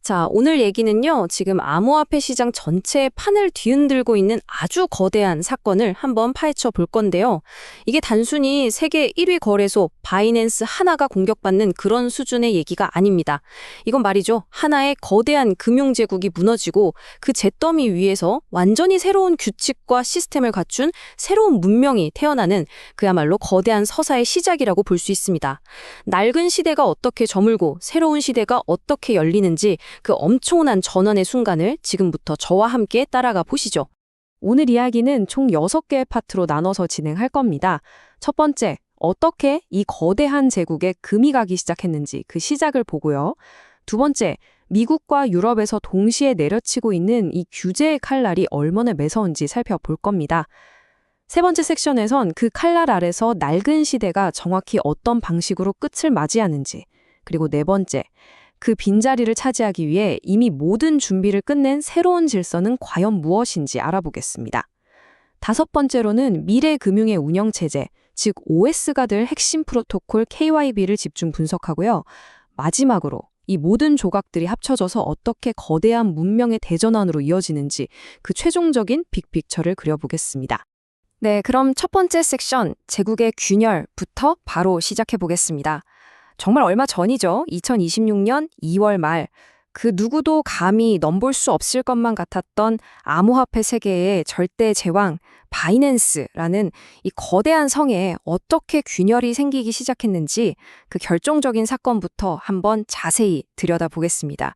자, 오늘 얘기는요, 지금 암호화폐 시장 전체의 판을 뒤흔들고 있는 아주 거대한 사건을 한번 파헤쳐 볼 건데요. 이게 단순히 세계 1위 거래소 바이낸스 하나가 공격받는 그런 수준의 얘기가 아닙니다. 이건 말이죠, 하나의 거대한 금융제국이 무너지고 그 잿더미 위에서 완전히 새로운 규칙과 시스템을 갖춘 새로운 문명이 태어나는 그야말로 거대한 서사의 시작이라고 볼 수 있습니다. 낡은 시대가 어떻게 저물고 새로운 시대가 어떻게 열리는지 그 엄청난 전환의 순간을 지금부터 저와 함께 따라가 보시죠. 오늘 이야기는 총 6개의 파트로 나눠서 진행할 겁니다. 첫 번째, 어떻게 이 거대한 제국에 금이 가기 시작했는지 그 시작을 보고요. 두 번째, 미국과 유럽에서 동시에 내려치고 있는 이 규제의 칼날이 얼마나 매서운지 살펴볼 겁니다. 세 번째 섹션에선 그 칼날 아래서 낡은 시대가 정확히 어떤 방식으로 끝을 맞이하는지, 그리고 네 번째, 그 빈자리를 차지하기 위해 이미 모든 준비를 끝낸 새로운 질서는 과연 무엇인지 알아보겠습니다. 다섯 번째로는 미래 금융의 운영체제, 즉 OS가 될 핵심 프로토콜 KYB를 집중 분석하고요. 마지막으로 이 모든 조각들이 합쳐져서 어떻게 거대한 문명의 대전환으로 이어지는지 그 최종적인 빅픽처를 그려보겠습니다. 네, 그럼 첫 번째 섹션, 제국의 균열부터 바로 시작해 보겠습니다. 정말 얼마 전이죠. 2026년 2월 말, 그 누구도 감히 넘볼 수 없을 것만 같았던 암호화폐 세계의 절대 제왕 바이낸스라는 이 거대한 성에 어떻게 균열이 생기기 시작했는지 그 결정적인 사건부터 한번 자세히 들여다보겠습니다.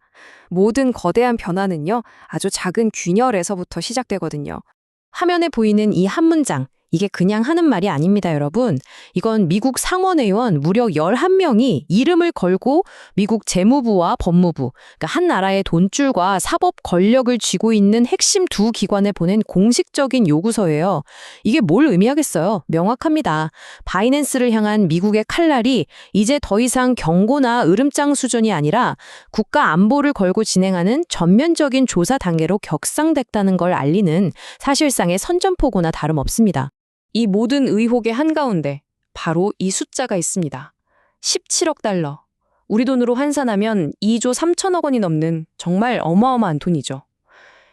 모든 거대한 변화는요, 아주 작은 균열에서부터 시작되거든요. 화면에 보이는 이 한 문장, 이게 그냥 하는 말이 아닙니다, 여러분. 이건 미국 상원의원 무려 11명이 이름을 걸고 미국 재무부와 법무부, 그러니까 한 나라의 돈줄과 사법 권력을 쥐고 있는 핵심 두 기관에 보낸 공식적인 요구서예요. 이게 뭘 의미하겠어요? 명확합니다. 바이낸스를 향한 미국의 칼날이 이제 더 이상 경고나 으름장 수준이 아니라 국가 안보를 걸고 진행하는 전면적인 조사 단계로 격상됐다는 걸 알리는 사실상의 선전포고나 다름없습니다. 이 모든 의혹의 한가운데 바로 이 숫자가 있습니다. 17억 달러. 우리 돈으로 환산하면 2조 3천억 원이 넘는 정말 어마어마한 돈이죠.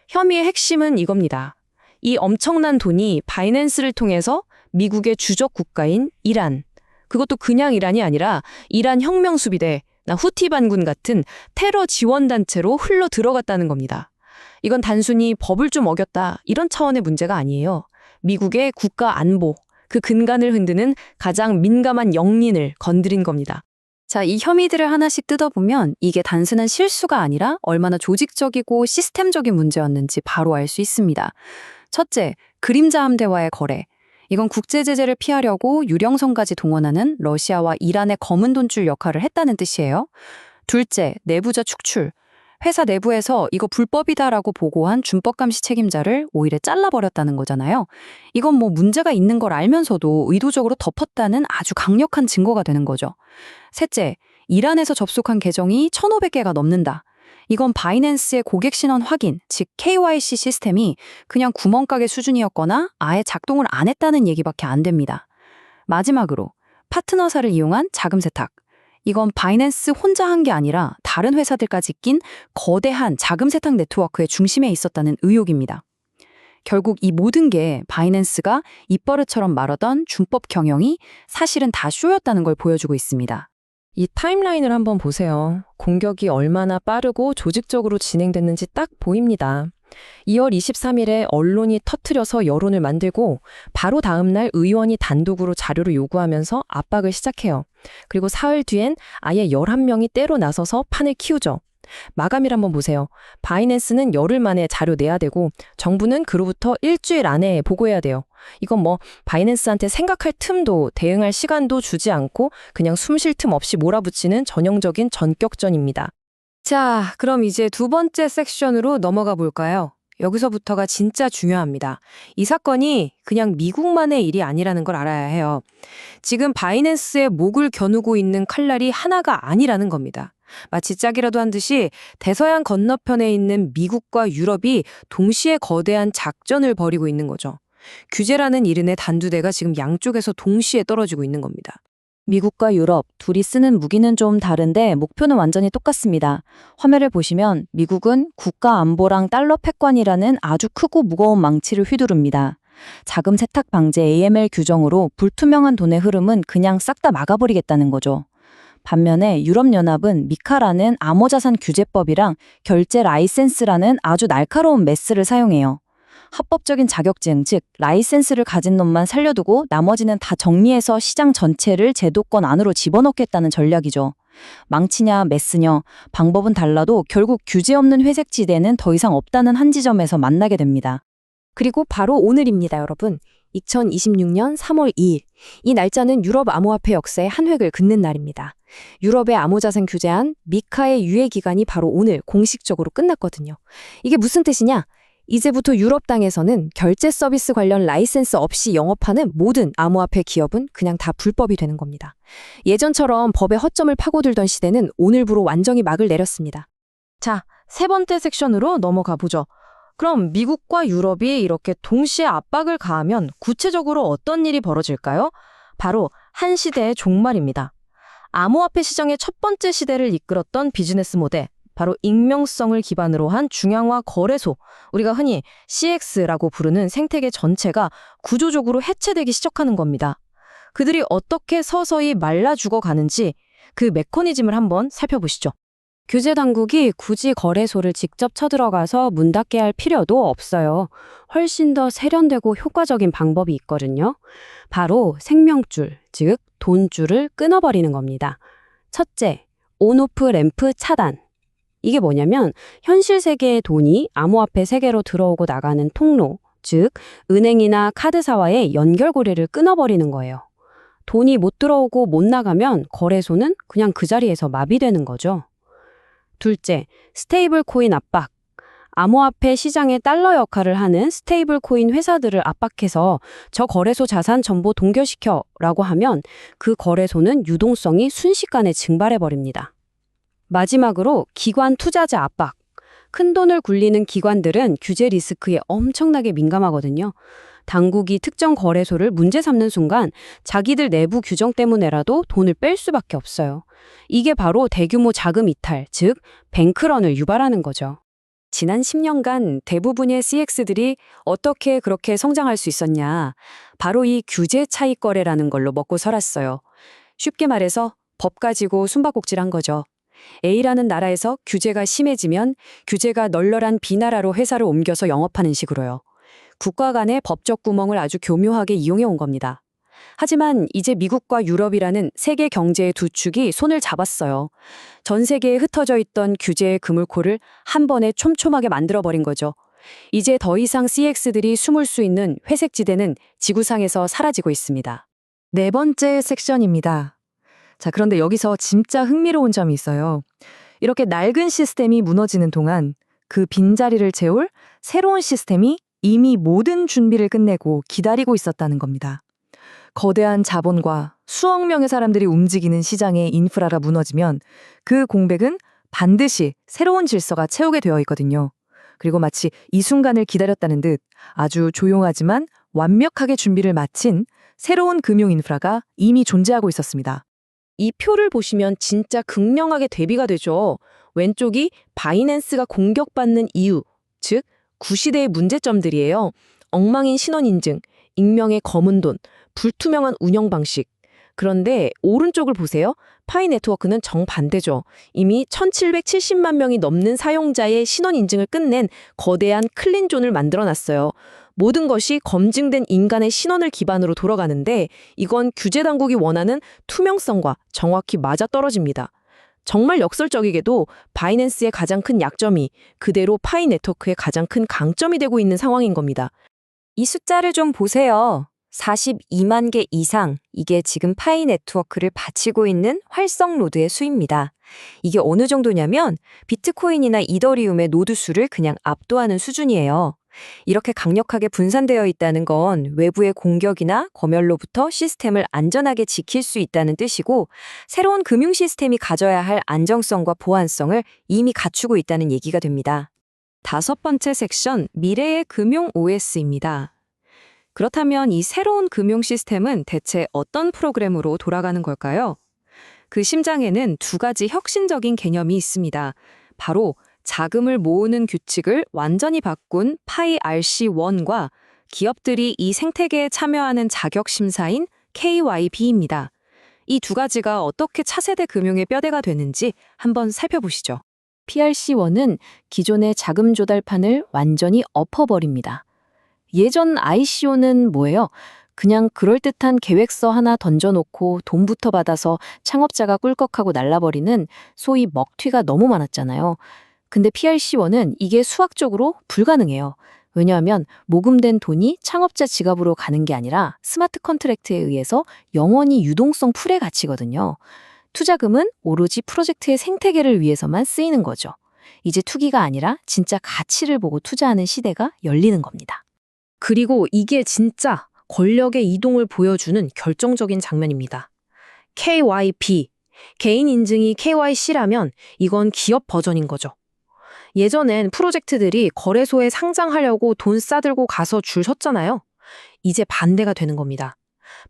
혐의의 핵심은 이겁니다. 이 엄청난 돈이 바이낸스를 통해서 미국의 주적 국가인 이란, 그것도 그냥 이란이 아니라 이란 혁명수비대, 후티 반군 같은 테러 지원단체로 흘러 들어갔다는 겁니다. 이건 단순히 법을 좀 어겼다, 이런 차원의 문제가 아니에요. 미국의 국가 안보, 그 근간을 흔드는 가장 민감한 영린을 건드린 겁니다. 자, 이 혐의들을 하나씩 뜯어보면 이게 단순한 실수가 아니라 얼마나 조직적이고 시스템적인 문제였는지 바로 알 수 있습니다. 첫째, 그림자 함대와의 거래. 이건 국제 제재를 피하려고 유령선까지 동원하는 러시아와 이란의 검은 돈줄 역할을 했다는 뜻이에요. 둘째, 내부자 축출. 회사 내부에서 이거 불법이다라고 보고한 준법감시 책임자를 오히려 잘라버렸다는 거잖아요. 이건 뭐 문제가 있는 걸 알면서도 의도적으로 덮었다는 아주 강력한 증거가 되는 거죠. 셋째, 이란에서 접속한 계정이 1,500개가 넘는다. 이건 바이낸스의 고객 신원 확인, 즉 KYC 시스템이 그냥 구멍가게 수준이었거나 아예 작동을 안 했다는 얘기밖에 안 됩니다. 마지막으로 파트너사를 이용한 자금 세탁. 이건 바이낸스 혼자 한 게 아니라 다른 회사들까지 낀 거대한 자금 세탁 네트워크의 중심에 있었다는 의혹입니다. 결국 이 모든 게 바이낸스가 입버릇처럼 말하던 준법 경영이 사실은 다 쇼였다는 걸 보여주고 있습니다. 이 타임라인을 한번 보세요. 공격이 얼마나 빠르고 조직적으로 진행됐는지 딱 보입니다. 2월 23일에 언론이 터뜨려서 여론을 만들고 바로 다음 날 의원이 단독으로 자료를 요구하면서 압박을 시작해요. 그리고 사흘 뒤엔 아예 11명이 때로 나서서 판을 키우죠. 마감일 한번 보세요. 바이낸스는 열흘 만에 자료 내야 되고 정부는 그로부터 일주일 안에 보고해야 돼요. 이건 뭐 바이낸스한테 생각할 틈도 대응할 시간도 주지 않고 그냥 숨 쉴 틈 없이 몰아붙이는 전형적인 전격전입니다. 자, 그럼 이제 두 번째 섹션으로 넘어가 볼까요? 여기서부터가 진짜 중요합니다. 이 사건이 그냥 미국만의 일이 아니라는 걸 알아야 해요. 지금 바이낸스의 목을 겨누고 있는 칼날이 하나가 아니라는 겁니다. 마치 짝이라도 한 듯이 대서양 건너편에 있는 미국과 유럽이 동시에 거대한 작전을 벌이고 있는 거죠. 규제라는 이른의 단두대가 지금 양쪽에서 동시에 떨어지고 있는 겁니다. 미국과 유럽 둘이 쓰는 무기는 좀 다른데 목표는 완전히 똑같습니다. 화면을 보시면 미국은 국가 안보랑 달러 패권이라는 아주 크고 무거운 망치를 휘두릅니다. 자금 세탁 방제 AML 규정으로 불투명한 돈의 흐름은 그냥 싹 다 막아버리겠다는 거죠. 반면에 유럽연합은 미카라는 암호자산 규제법이랑 결제 라이센스라는 아주 날카로운 메스를 사용해요. 합법적인 자격증, 즉 라이센스를 가진 놈만 살려두고 나머지는 다 정리해서 시장 전체를 제도권 안으로 집어넣겠다는 전략이죠. 망치냐 메스냐 방법은 달라도 결국 규제 없는 회색지대는 더 이상 없다는 한 지점에서 만나게 됩니다. 그리고 바로 오늘입니다, 여러분. 2026년 3월 2일. 이 날짜는 유럽 암호화폐 역사의 한 획을 긋는 날입니다. 유럽의 암호자산 규제안 미카의 유예 기간이 바로 오늘 공식적으로 끝났거든요. 이게 무슨 뜻이냐? 이제부터 유럽 땅에서는 결제 서비스 관련 라이센스 없이 영업하는 모든 암호화폐 기업은 그냥 다 불법이 되는 겁니다. 예전처럼 법의 허점을 파고들던 시대는 오늘부로 완전히 막을 내렸습니다. 자, 세 번째 섹션으로 넘어가 보죠. 그럼 미국과 유럽이 이렇게 동시에 압박을 가하면 구체적으로 어떤 일이 벌어질까요? 바로 한 시대의 종말입니다. 암호화폐 시장의 첫 번째 시대를 이끌었던 비즈니스 모델, 바로 익명성을 기반으로 한 중앙화 거래소, 우리가 흔히 CX라고 부르는 생태계 전체가 구조적으로 해체되기 시작하는 겁니다. 그들이 어떻게 서서히 말라 죽어가는지 그 메커니즘을 한번 살펴보시죠. 규제 당국이 굳이 거래소를 직접 쳐들어가서 문 닫게 할 필요도 없어요. 훨씬 더 세련되고 효과적인 방법이 있거든요. 바로 생명줄, 즉 돈줄을 끊어버리는 겁니다. 첫째, 온오프 램프 차단. 이게 뭐냐면 현실 세계의 돈이 암호화폐 세계로 들어오고 나가는 통로, 즉 은행이나 카드사와의 연결고리를 끊어버리는 거예요. 돈이 못 들어오고 못 나가면 거래소는 그냥 그 자리에서 마비되는 거죠. 둘째, 스테이블 코인 압박. 암호화폐 시장의 달러 역할을 하는 스테이블 코인 회사들을 압박해서 저 거래소 자산 전부 동결시켜라고 하면 그 거래소는 유동성이 순식간에 증발해버립니다. 마지막으로 기관 투자자 압박. 큰 돈을 굴리는 기관들은 규제 리스크에 엄청나게 민감하거든요. 당국이 특정 거래소를 문제 삼는 순간 자기들 내부 규정 때문에라도 돈을 뺄 수밖에 없어요. 이게 바로 대규모 자금 이탈, 즉 뱅크런을 유발하는 거죠. 지난 10년간 대부분의 CX들이 어떻게 그렇게 성장할 수 있었냐? 바로 이 규제 차익 거래라는 걸로 먹고 살았어요. 쉽게 말해서 법 가지고 숨바꼭질한 거죠. A라는 나라에서 규제가 심해지면 규제가 널널한 B나라로 회사를 옮겨서 영업하는 식으로요. 국가 간의 법적 구멍을 아주 교묘하게 이용해 온 겁니다. 하지만 이제 미국과 유럽이라는 세계 경제의 두 축이 손을 잡았어요. 전 세계에 흩어져 있던 규제의 그물코를 한 번에 촘촘하게 만들어버린 거죠. 이제 더 이상 CX들이 숨을 수 있는 회색지대는 지구상에서 사라지고 있습니다. 네 번째 섹션입니다. 자, 그런데 여기서 진짜 흥미로운 점이 있어요. 이렇게 낡은 시스템이 무너지는 동안 그 빈자리를 채울 새로운 시스템이 이미 모든 준비를 끝내고 기다리고 있었다는 겁니다. 거대한 자본과 수억 명의 사람들이 움직이는 시장의 인프라가 무너지면 그 공백은 반드시 새로운 질서가 채우게 되어 있거든요. 그리고 마치 이 순간을 기다렸다는 듯 아주 조용하지만 완벽하게 준비를 마친 새로운 금융 인프라가 이미 존재하고 있었습니다. 이 표를 보시면 진짜 극명하게 대비가 되죠. 왼쪽이 바이낸스가 공격받는 이유, 즉 구시대의 문제점들이에요. 엉망인 신원인증, 익명의 검은 돈, 불투명한 운영 방식. 그런데 오른쪽을 보세요. 파이 네트워크는 정반대죠. 이미 1770만 명이 넘는 사용자의 신원인증을 끝낸 거대한 클린존을 만들어놨어요. 모든 것이 검증된 인간의 신원을 기반으로 돌아가는데 이건 규제 당국이 원하는 투명성과 정확히 맞아떨어집니다. 정말 역설적이게도 바이낸스의 가장 큰 약점이 그대로 파이 네트워크의 가장 큰 강점이 되고 있는 상황인 겁니다. 이 숫자를 좀 보세요. 42만 개 이상, 이게 지금 파이 네트워크를 바치고 있는 활성 노드의 수입니다. 이게 어느 정도냐면 비트코인이나 이더리움의 노드 수를 그냥 압도하는 수준이에요. 이렇게 강력하게 분산되어 있다는 건 외부의 공격이나 검열로부터 시스템을 안전하게 지킬 수 있다는 뜻이고 새로운 금융 시스템이 가져야 할 안정성과 보안성을 이미 갖추고 있다는 얘기가 됩니다. 다섯 번째 섹션, 미래의 금융 OS입니다. 그렇다면 이 새로운 금융 시스템은 대체 어떤 프로그램으로 돌아가는 걸까요? 그 심장에는 두 가지 혁신적인 개념이 있습니다. 바로 자금을 모으는 규칙을 완전히 바꾼 파이 RC1과 기업들이 이 생태계에 참여하는 자격 심사인 KYB입니다. 이 두 가지가 어떻게 차세대 금융의 뼈대가 되는지 한번 살펴보시죠. PRC1은 기존의 자금 조달판을 완전히 엎어버립니다. 예전 ICO는 뭐예요? 그냥 그럴듯한 계획서 하나 던져놓고 돈부터 받아서 창업자가 꿀꺽하고 날라버리는 소위 먹튀가 너무 많았잖아요. 근데 PRC1은 이게 수학적으로 불가능해요. 왜냐하면 모금된 돈이 창업자 지갑으로 가는 게 아니라 스마트 컨트랙트에 의해서 영원히 유동성 풀의 가치거든요. 투자금은 오로지 프로젝트의 생태계를 위해서만 쓰이는 거죠. 이제 투기가 아니라 진짜 가치를 보고 투자하는 시대가 열리는 겁니다. 그리고 이게 진짜 권력의 이동을 보여주는 결정적인 장면입니다. KYB, 개인 인증이 KYC라면 이건 기업 버전인 거죠. 예전엔 프로젝트들이 거래소에 상장하려고 돈 싸들고 가서 줄 섰잖아요. 이제 반대가 되는 겁니다.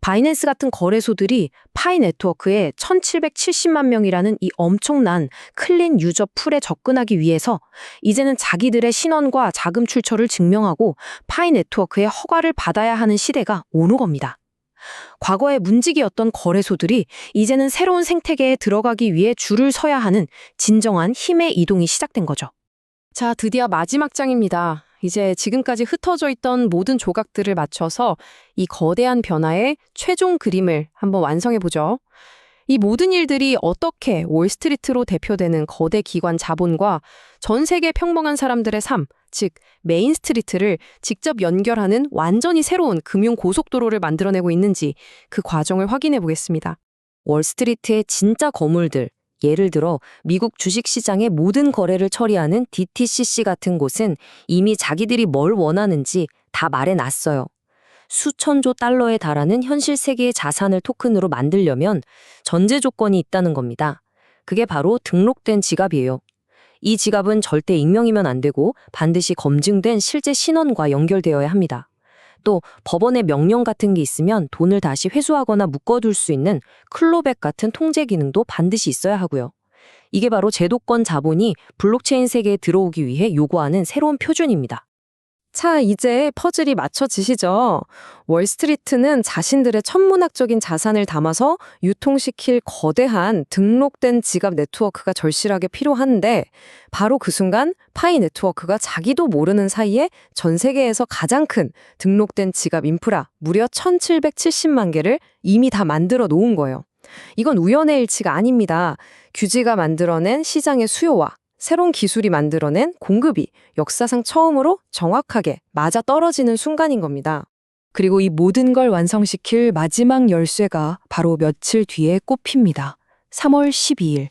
바이낸스 같은 거래소들이 파이 네트워크에 1770만 명이라는 이 엄청난 클린 유저 풀에 접근하기 위해서 이제는 자기들의 신원과 자금 출처를 증명하고 파이 네트워크의 허가를 받아야 하는 시대가 오는 겁니다. 과거에 문지기였던 거래소들이 이제는 새로운 생태계에 들어가기 위해 줄을 서야 하는 진정한 힘의 이동이 시작된 거죠. 자, 드디어 마지막 장입니다. 이제 지금까지 흩어져 있던 모든 조각들을 맞춰서 이 거대한 변화의 최종 그림을 한번 완성해 보죠. 이 모든 일들이 어떻게 월스트리트로 대표되는 거대 기관 자본과 전 세계 평범한 사람들의 삶, 즉 메인스트리트를 직접 연결하는 완전히 새로운 금융 고속도로를 만들어내고 있는지 그 과정을 확인해 보겠습니다. 월스트리트의 진짜 거물들, 예를 들어 미국 주식시장의 모든 거래를 처리하는 DTCC 같은 곳은 이미 자기들이 뭘 원하는지 다 말해놨어요. 수천조 달러에 달하는 현실 세계의 자산을 토큰으로 만들려면 전제 조건이 있다는 겁니다. 그게 바로 등록된 지갑이에요. 이 지갑은 절대 익명이면 안 되고 반드시 검증된 실제 신원과 연결되어야 합니다. 또 법원의 명령 같은 게 있으면 돈을 다시 회수하거나 묶어둘 수 있는 클로백 같은 통제 기능도 반드시 있어야 하고요. 이게 바로 제도권 자본이 블록체인 세계에 들어오기 위해 요구하는 새로운 표준입니다. 자, 이제 퍼즐이 맞춰지시죠? 월스트리트는 자신들의 천문학적인 자산을 담아서 유통시킬 거대한 등록된 지갑 네트워크가 절실하게 필요한데 바로 그 순간 파이 네트워크가 자기도 모르는 사이에 전 세계에서 가장 큰 등록된 지갑 인프라 무려 1770만 개를 이미 다 만들어 놓은 거예요. 이건 우연의 일치가 아닙니다. 규지가 만들어낸 시장의 수요와 새로운 기술이 만들어낸 공급이 역사상 처음으로 정확하게 맞아떨어지는 순간인 겁니다. 그리고 이 모든 걸 완성시킬 마지막 열쇠가 바로 며칠 뒤에 꼽힙니다. 3월 12일,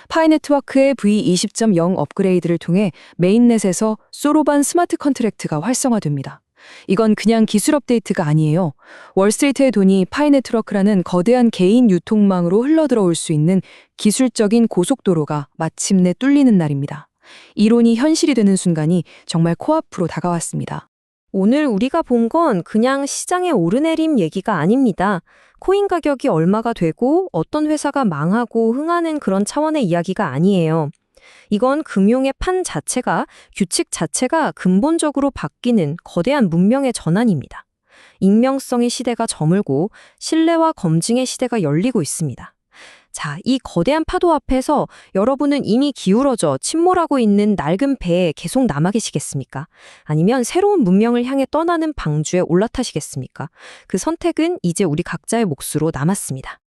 파이네트워크의 V20.0 업그레이드를 통해 메인넷에서 소로반 스마트 컨트랙트가 활성화됩니다. 이건 그냥 기술 업데이트가 아니에요. 월스트리트의 돈이 파이네트워크라는 거대한 개인 유통망으로 흘러들어올 수 있는 기술적인 고속도로가 마침내 뚫리는 날입니다. 이론이 현실이 되는 순간이 정말 코앞으로 다가왔습니다. 오늘 우리가 본 건 그냥 시장의 오르내림 얘기가 아닙니다. 코인 가격이 얼마가 되고 어떤 회사가 망하고 흥하는 그런 차원의 이야기가 아니에요. 이건 금융의 판 자체가, 규칙 자체가 근본적으로 바뀌는 거대한 문명의 전환입니다. 익명성의 시대가 저물고 신뢰와 검증의 시대가 열리고 있습니다. 자, 이 거대한 파도 앞에서 여러분은 이미 기울어져 침몰하고 있는 낡은 배에 계속 남아 계시겠습니까? 아니면 새로운 문명을 향해 떠나는 방주에 올라타시겠습니까? 그 선택은 이제 우리 각자의 몫으로 남았습니다.